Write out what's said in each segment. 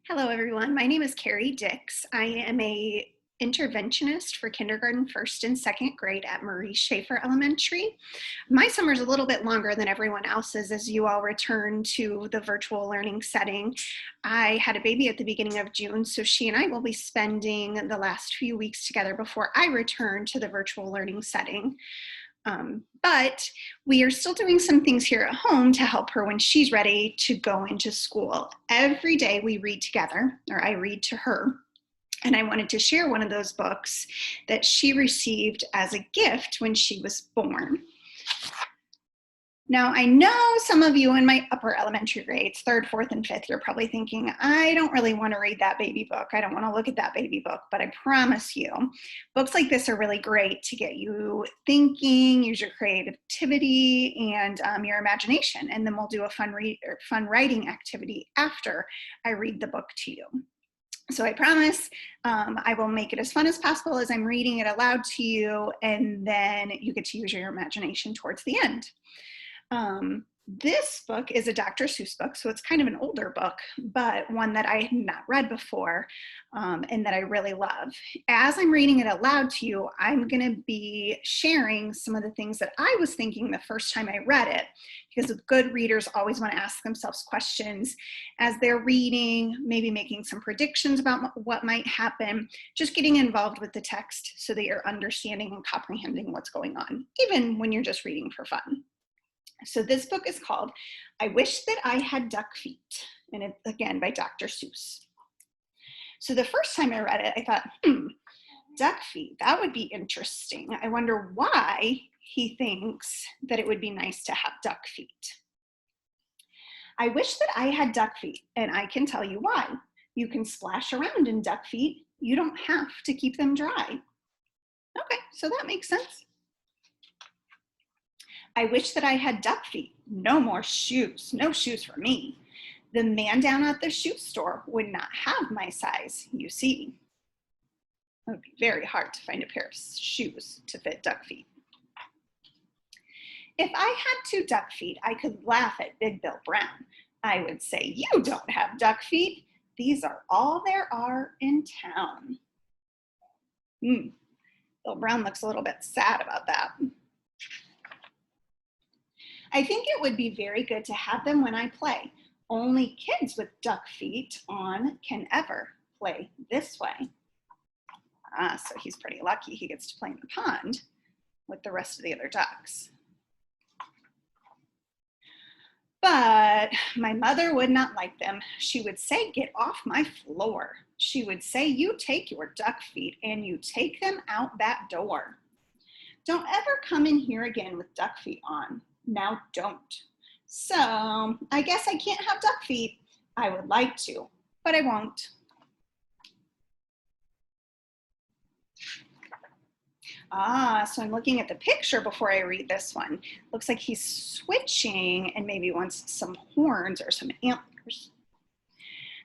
Hello, everyone. My name is Carrie Dix. I am a interventionist for kindergarten, first and second grade at Marie Schaefer Elementary. My summer is a little bit longer than everyone else's as you all return to the virtual learning setting. I had a baby at the beginning of June, so she and I will be spending the last few weeks together before I return to the virtual learning setting. But we are still doing some things here at home to help her when she's ready to go into school. Every day we read together, or I read to her, and I wanted to share one of those books that she received as a gift when she was born. Now, I know some of you in my upper elementary grades, third, fourth, and fifth, you're probably thinking, I don't really want to read that baby book. I don't want to look at that baby book, but I promise you, books like this are really great to get you thinking, use your creativity and your imagination. And then we'll do a fun writing activity after I read the book to you. So I promise I will make it as fun as possible as I'm reading it aloud to you, and then you get to use your imagination towards the end. This book is a Dr. Seuss book, so it's kind of an older book, but one that I had not read before and that I really love. As I'm reading it aloud to you, I'm going to be sharing some of the things that I was thinking the first time I read it, because good readers always want to ask themselves questions as they're reading, maybe making some predictions about what might happen, just getting involved with the text so that you're understanding and comprehending what's going on, even when you're just reading for fun. So this book is called I Wish That I Had Duck Feet, and it's again by Dr. Seuss. So the first time I read it, I thought, duck feet, that would be interesting. I wonder why he thinks that it would be nice to have duck feet. I wish that I had duck feet, and I can tell you why. You can splash around in duck feet. You don't have to keep them dry. Okay, so that makes sense. I wish that I had duck feet. No more shoes. No shoes for me. The man down at the shoe store would not have my size, you see. It would be very hard to find a pair of shoes to fit duck feet. If I had two duck feet, I could laugh at Big Bill Brown. I would say, you don't have duck feet. These are all there are in town. Bill Brown looks a little bit sad about that. I think it would be very good to have them when I play. Only kids with duck feet on can ever play this way. So he's pretty lucky he gets to play in the pond with the rest of the other ducks. But my mother would not like them. She would say, get off my floor. She would say, you take your duck feet and you take them out that door. Don't ever come in here again with duck feet on. Now don't. So I guess I can't have duck feet. I would like to, but I won't. So I'm looking at the picture before I read this one. Looks like he's switching and maybe wants some horns or some antlers.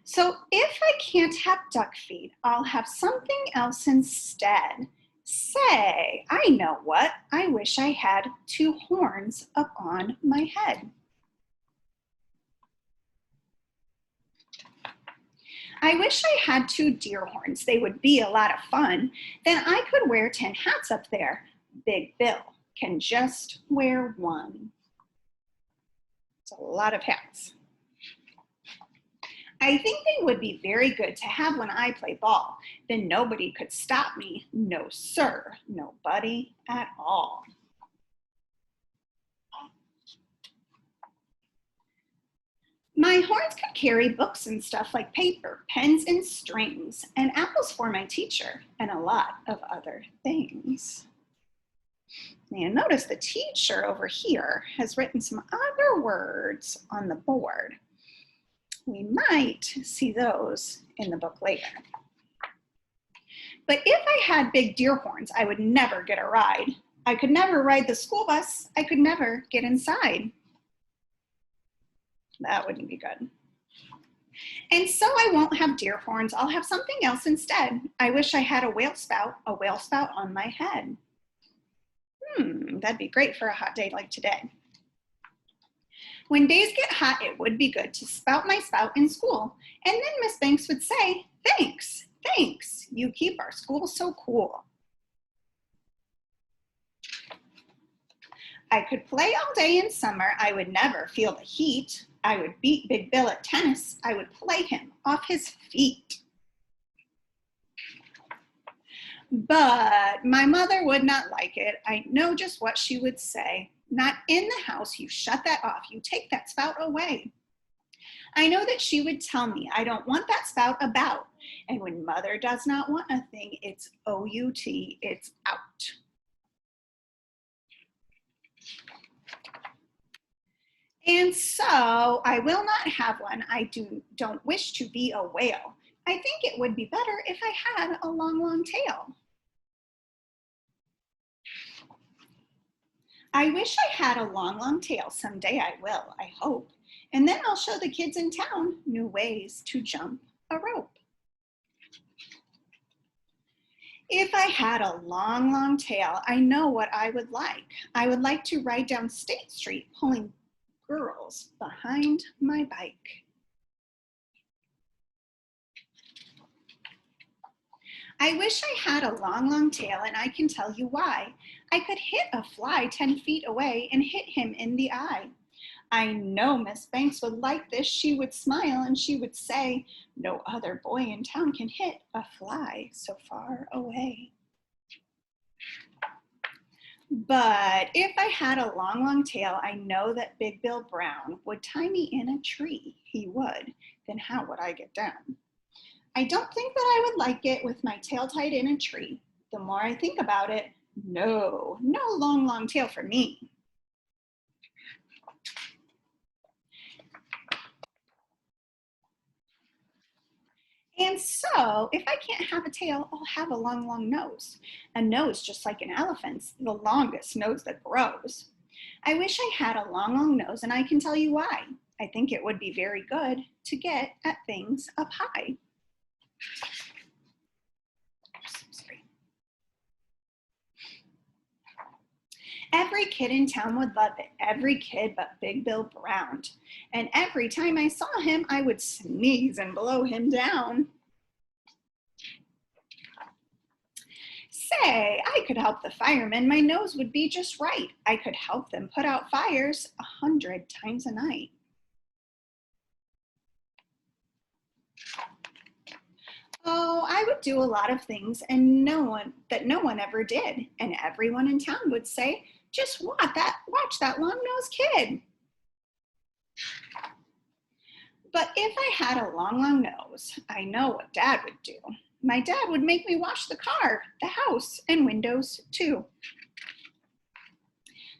So if I can't have duck feet, I'll have something else instead. Say, I know what. I wish I had two horns up on my head. I wish I had two deer horns. They would be a lot of fun. Then I could wear 10 hats up there. Big Bill can just wear one. It's a lot of hats. I think they would be very good to have when I play ball. Then nobody could stop me. No, sir, nobody at all. My horns could carry books and stuff like paper, pens, and strings, and apples for my teacher, and a lot of other things. Now notice the teacher over here has written some other words on the board. We might see those in the book later. But if I had big deer horns, I would never get a ride. I could never ride the school bus. I could never get inside. That wouldn't be good. And so I won't have deer horns. I'll have something else instead. I wish I had a whale spout on my head. That'd be great for a hot day like today. When days get hot, it would be good to spout my spout in school. And then Miss Banks would say, thanks, thanks, you keep our school so cool. I could play all day in summer, I would never feel the heat. I would beat Big Bill at tennis, I would play him off his feet. But my mother would not like it. I know just what she would say. Not in the house, you shut that off, you take that spout away. I know that she would tell me, I don't want that spout about. And when mother does not want a thing, it's O-U-T, it's out. And so I will not have one. I don't wish to be a whale. I think it would be better if I had a long, long tail. I wish I had a long, long tail. Someday I will, I hope. And then I'll show the kids in town new ways to jump a rope. If I had a long, long tail, I know what I would like. I would like to ride down State Street pulling girls behind my bike. I wish I had a long, long tail, and I can tell you why. I could hit a fly 10 feet away and hit him in the eye. I know Miss Banks would like this. She would smile and she would say, no other boy in town can hit a fly so far away. But if I had a long, long tail, I know that Big Bill Brown would tie me in a tree. He would. Then how would I get down? I don't think that I would like it with my tail tied in a tree. The more I think about it, no long, long tail for me. And so if I can't have a tail, I'll have a long, long nose. A nose just like an elephant's, the longest nose that grows. I wish I had a long, long nose, and I can tell you why. I think it would be very good to get at things up high. Every kid in town would love it, every kid but Big Bill Brown. And every time I saw him, I would sneeze and blow him down. Say, I could help the firemen, my nose would be just right. I could help them put out fires 100 times a night. Oh, I would do a lot of things and no one ever did. And everyone in town would say, just watch that long-nosed kid. But if I had a long, long nose, I know what Dad would do. My dad would make me wash the car, the house, and windows too.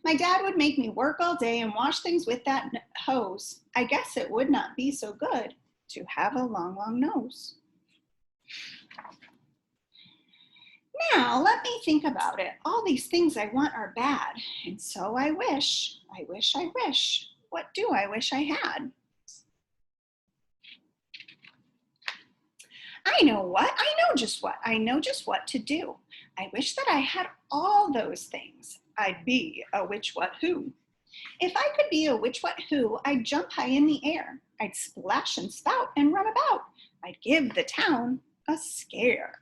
My dad would make me work all day and wash things with that hose. I guess it would not be so good to have a long, long nose. Now, let me think about it. All these things I want are bad, and so I wish. What do I wish I had? I know what, I know just what to do. I wish that I had all those things. I'd be a which, what, who. If I could be a which, what, who, I'd jump high in the air. I'd splash and spout and run about. I'd give the town a scare.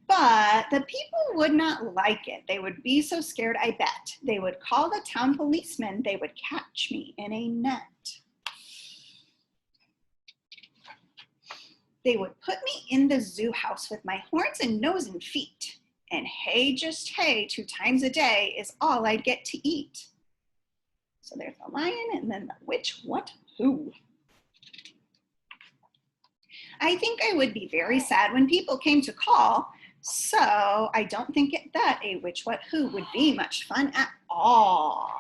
But the people would not like it. They would be so scared, I bet. They would call the town policeman. They would catch me in a net. They would put me in the zoo house with my horns and nose and feet. And hay, just hay, 2 times a day is all I'd get to eat. So there's the lion and then the which, what, who. I think I would be very sad when people came to call, so I don't think that a which, what, who would be much fun at all.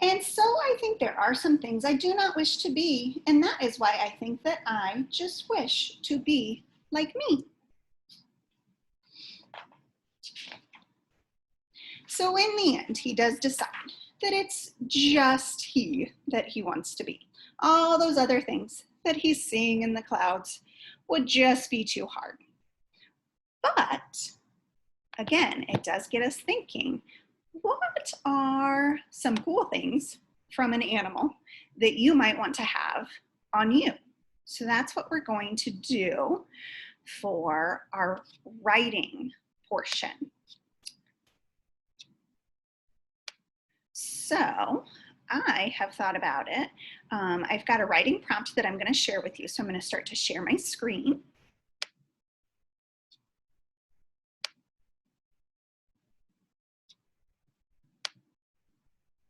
And so I think there are some things I do not wish to be, and that is why I think that I just wish to be like me. So in the end, he does decide that it's just he that he wants to be. all those other things that he's seeing in the clouds would just be too hard. But again, it does get us thinking, what are some cool things from an animal that you might want to have on you? So that's what we're going to do for our writing portion. So I have thought about it. I've got a writing prompt that I'm going to share with you. So I'm going to start to share my screen.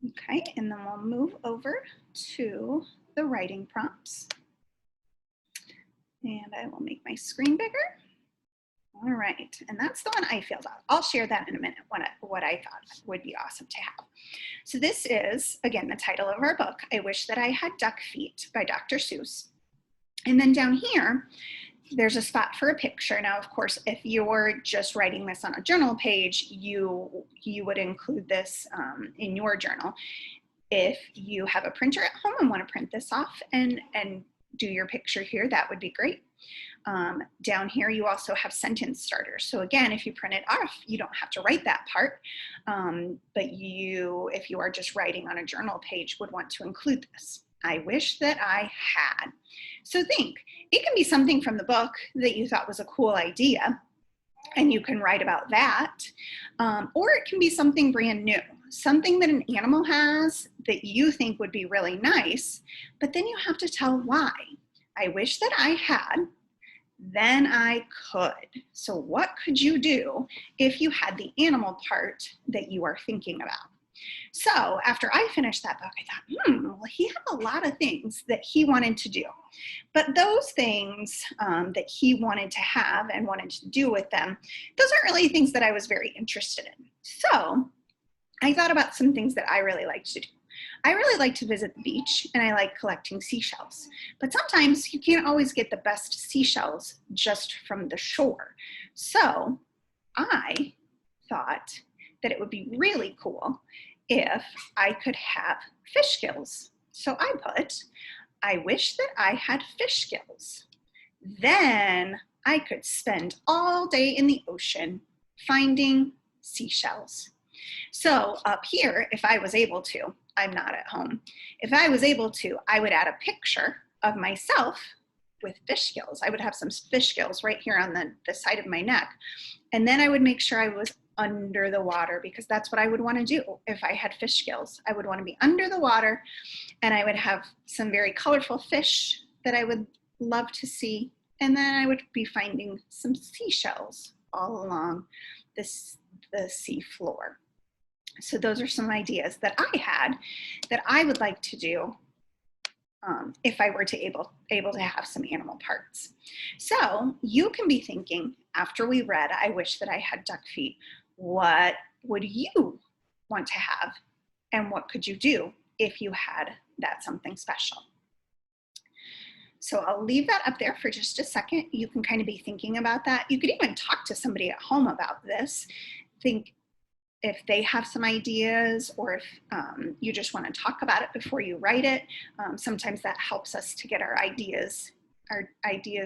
Okay, and then we'll move over to the writing prompts. And I will make my screen bigger. All right, and that's the one I filled out. I'll share that in a minute, what I thought would be awesome to have. So this is, again, the title of our book, I Wish That I Had Duck Feet by Dr. Seuss. And then down here, there's a spot for a picture. Now, of course, if you're just writing this on a journal page, you would include this in your journal. If you have a printer at home and want to print this off and do your picture here, that would be great. Down here, you also have sentence starters. So again, if you print it off, you don't have to write that part, but if you are just writing on a journal page, would want to include this. I wish that I had. So think, it can be something from the book that you thought was a cool idea, and you can write about that, or it can be something brand new, something that an animal has that you think would be really nice, but then you have to tell why. I wish that I had, then I could. So what could you do if you had the animal part that you are thinking about? So after I finished that book, I thought, well, he had a lot of things that he wanted to do. But those things that he wanted to have and wanted to do with them, those aren't really things that I was very interested in. So I thought about some things that I really like to do. I really like to visit the beach, and I like collecting seashells. But sometimes you can't always get the best seashells just from the shore. So I thought that it would be really cool if I could have fish gills. So I put, I wish that I had fish gills. Then I could spend all day in the ocean finding seashells. So up here, if I was able to, I'm not at home. If I was able to, I would add a picture of myself with fish gills. I would have some fish gills right here on the side of my neck. And then I would make sure I was under the water, because that's what I would want to do if I had fish gills. I would want to be under the water, and I would have some very colorful fish that I would love to see. And then I would be finding some seashells all along the sea floor. So those are some ideas that I had that I would like to do if I were to able to have some animal parts. So you can be thinking, after we read I Wish That I Had Duck Feet, what would you want to have, and what could you do if you had that something special? So I'll leave that up there for just a second. You can kind of be thinking about that. You could even talk to somebody at home about this. Think if they have some ideas, or if you just want to talk about it before you write it. Sometimes that helps us to get our ideas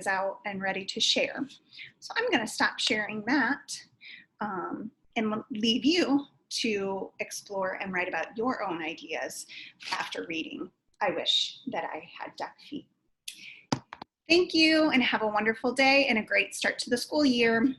out and ready to share. So I'm going to stop sharing that and leave you to explore and write about your own ideas after reading I Wish That I Had Duck Feet. Thank you, and have a wonderful day and a great start to the school year.